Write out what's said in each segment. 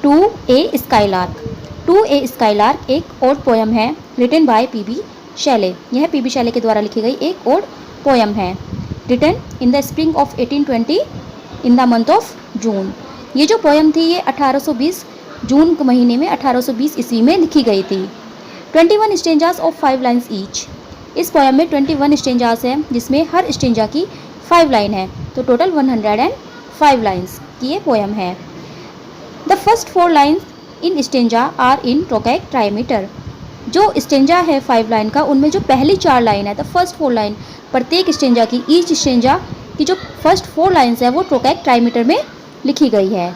To a skylark. To a skylark एक ode poem है written by P B. Shelley. यह P B. Shelley के द्वारा लिखी गई एक ओड पोयम है, written in the spring of 1820 in the month of June. ये जो पोयम थी ये 1820 जून के महीने में 1820 ईस्वी में लिखी गई थी। 21 स्टेंजास ऑफ 5 लाइन्स ईच। इस पोयम में 21 स्टेंजास हैं जिसमें हर स्टेंजा की 5 लाइन है, तो टोटल 105 लाइन्स की ये पोयम है। The first 4 lines in stanza are in trochaic trimeter. जो स्टेंजा है 5 लाइन का, उनमें जो पहली 4 लाइन है, द फर्स्ट 4 लाइन प्रत्येक स्टेंजा की, ईच स्टेंजा की जो फर्स्ट 4 लाइन्स है वो ट्रोकैक ट्राईमीटर में लिखी गई है।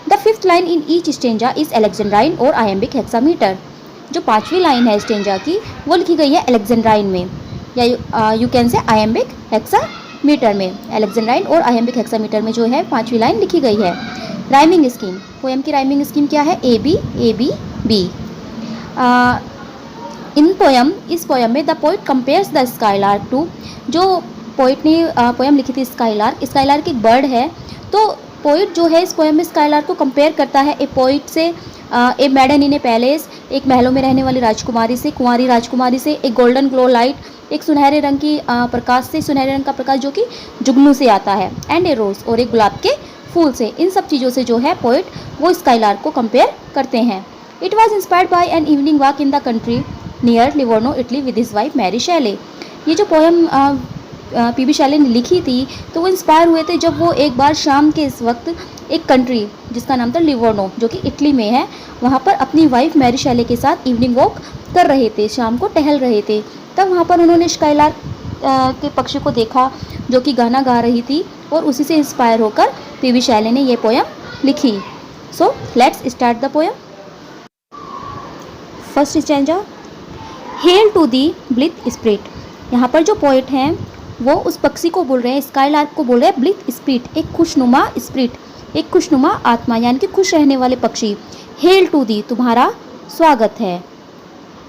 The 5th line in each stanza is Alexandrine और आयम्बिक हेक्सामीटर। जो 5वीं लाइन है स्टेंजा की वो लिखी गई है अलेक्जेंड्राइन में, या you can say iambic hexameter में। अलेक्जेंड्राइन और आयम्बिक हेक्सामीटर में जो है 5वीं लाइन लिखी गई है। राइमिंग स्कीम, पोएम की राइमिंग स्कीम क्या है? A B A B B. इस पोएम में the poet compares the skylark to, जो पोइट ने पोएम लिखी थी स्काईलार्क एक बर्ड है, तो पोइट जो है इस पोएम में स्काईलार्क को कंपेयर करता है ए पोइट से, ए मैडन इन ए पैलेस, एक महलों में रहने वाली राजकुमारी से, कुंवारी राजकुमारी से, एक गोल्डन ग्लो लाइट, एक सुनहरे रंग की प्रकाश से, सुनहरे रंग का प्रकाश जो कि जुगनू से आता है, एंड ए रोज, और एक गुलाब के फूल से। इन सब चीज़ों से जो है पोइट वो स्काईलार्क को कंपेयर करते हैं। It was inspired by an evening walk in the country near Livorno Italy with his wife Mary Shelley. ये जो पोएम पी.बी. शैले ने लिखी थी तो वो इंस्पायर हुए थे जब वो एक बार शाम के इस वक्त एक कंट्री जिसका नाम था लिवोर्नो, जो कि इटली में है, वहाँ पर अपनी वाइफ मैरी शैले के साथ इवनिंग वॉक कर रहे थे, शाम को टहल रहे थे। तब वहाँ पर उन्होंने स्काईलार्क के पक्षी को देखा जो कि गाना गा रही थी, और उसी से इंस्पायर होकर पी.बी. शैले ने ये पोएम लिखी। So let's start the poem. First stanza, hail to the blithe spirit. यहाँ पर जो पोइट हैं वो उस पक्षी को बोल रहे हैं, स्काईलार्क को बोल रहे हैं ब्लिथ स्पिरिट, एक खुशनुमा स्पिरिट, एक खुशनुमा आत्मा, यानी कि खुश रहने वाले पक्षी। हेल टू दी, तुम्हारा स्वागत है।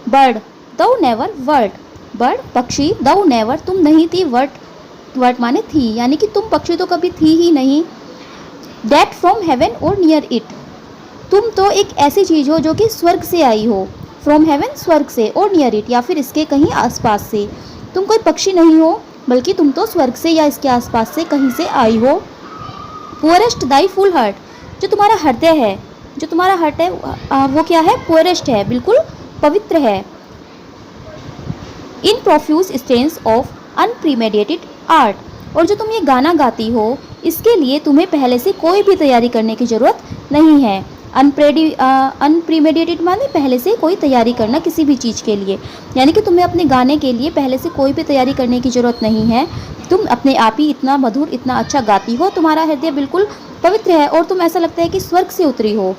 बर्ड, दो नेवर वर्ड, बर्ड पक्षी, दो नेवर तुम नहीं थी, वर्ड माने थी, यानी कि तुम पक्षी तो कभी थी ही नहीं। दैट फ्रॉम हेवन और नियर इट, तुम तो एक ऐसी चीज़ हो जो कि स्वर्ग से आई हो। फ्रॉम हेवन स्वर्ग से, और नियर इट या फिर इसके कहीं आसपास से। तुम कोई पक्षी नहीं हो बल्कि तुम तो स्वर्ग से या इसके आसपास से कहीं से आई हो। पुअरेस्ट दाई फुल हार्ट, जो तुम्हारा हृदय है, जो तुम्हारा हार्ट है वो क्या है? पुअरेस्ट है, बिल्कुल पवित्र है। इन प्रोफ्यूज स्ट्रेन्स ऑफ अनप्रीमेडिटेड आर्ट, और जो तुम ये गाना गाती हो इसके लिए तुम्हें पहले से कोई भी तैयारी करने की ज़रूरत नहीं है। अनप्रीमेडिटेड माने पहले से कोई तैयारी करना किसी भी चीज़ के लिए, यानी कि तुम्हें अपने गाने के लिए पहले से कोई भी तैयारी करने की ज़रूरत नहीं है। तुम अपने आप ही इतना मधुर, इतना अच्छा गाती हो, तुम्हारा हृदय बिल्कुल पवित्र है और तुम ऐसा लगता है कि स्वर्ग से उतरी हो।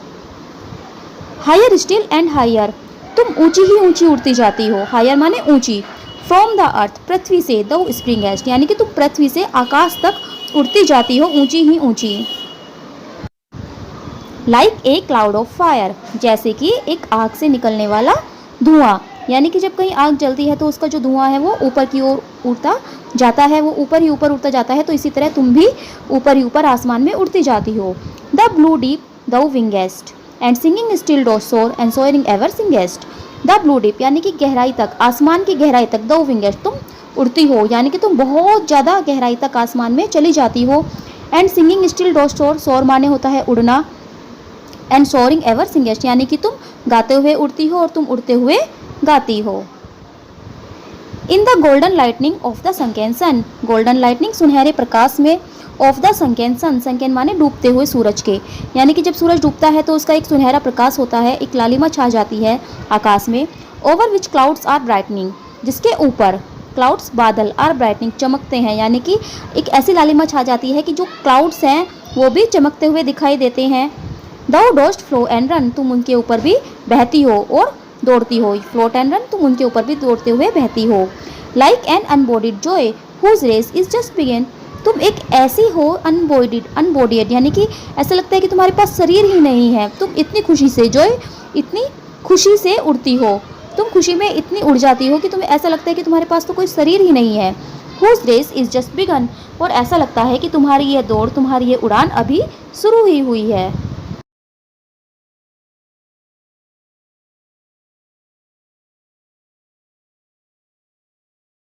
हायर स्टिल एंड हायर, तुम ऊंची ही ऊंची उड़ती जाती हो। हायर माने ऊंची। फ्रॉम द अर्थ, पृथ्वी से, द स्प्रिंग एस्ट, यानी कि तुम पृथ्वी से आकाश तक उड़ती जाती हो, ऊंची ही ऊंची। Like a cloud of fire, जैसे कि एक आग से निकलने वाला धुआं, यानी कि जब कहीं आग जलती है तो उसका जो धुआं है वो ऊपर की ओर उड़ता जाता है, वो ऊपर ही ऊपर उड़ता जाता है, तो इसी तरह तुम भी ऊपर ही ऊपर आसमान में उड़ती जाती हो। The blue deep thou wingest and singing still do soar and soaring ever singest. The blue deep यानी कि गहराई तक, आसमान की गहराई तक, दो विंगेस्ट तुम उड़ती हो, यानी कि तुम बहुत ज़्यादा गहराई तक आसमान में चली जाती हो। एंड सिंगिंग स्टिल डो सोर, सोर माने होता है उड़ना, एंड सोअरिंग एवर सिंगेस्ट यानी कि तुम गाते हुए उड़ती हो और तुम उड़ते हुए गाती हो। In the golden lightning of the sunken sun, golden lightning सुनहरे प्रकाश में, of the sunken sun, sunken माने डूबते हुए सूरज के, यानी कि जब सूरज डूबता है तो उसका एक सुनहरा प्रकाश होता है, एक लालिमा छा जाती है आकाश में। Over which clouds are brightening, जिसके ऊपर क्लाउड्स बादल, आर ब्राइटनिंग चमकते हैं, यानी कि एक ऐसी लालिमा छा जाती है कि जो क्लाउड्स हैं वो भी चमकते हुए दिखाई देते हैं। दो डोस्ट फ्लो एंड रन, तुम उनके ऊपर भी बहती हो और दौड़ती हो। फ्लोट एंड रन, तुम उनके ऊपर भी दौड़ते हुए बहती हो। Like an unbodied joy whose race is just begin, तुम एक ऐसी हो अनबॉडीड यानी कि ऐसा लगता है कि तुम्हारे पास शरीर ही नहीं है, तुम इतनी खुशी से, जॉय इतनी खुशी से उड़ती हो, तुम खुशी में इतनी उड़ जाती हो कि तुम्हें ऐसा लगता है कि तुम्हारे पास तो कोई शरीर ही नहीं है। Whose race is just begun, और ऐसा लगता है कि तुम्हारी यह दौड़, तुम्हारी ये उड़ान अभी शुरू ही हुई है।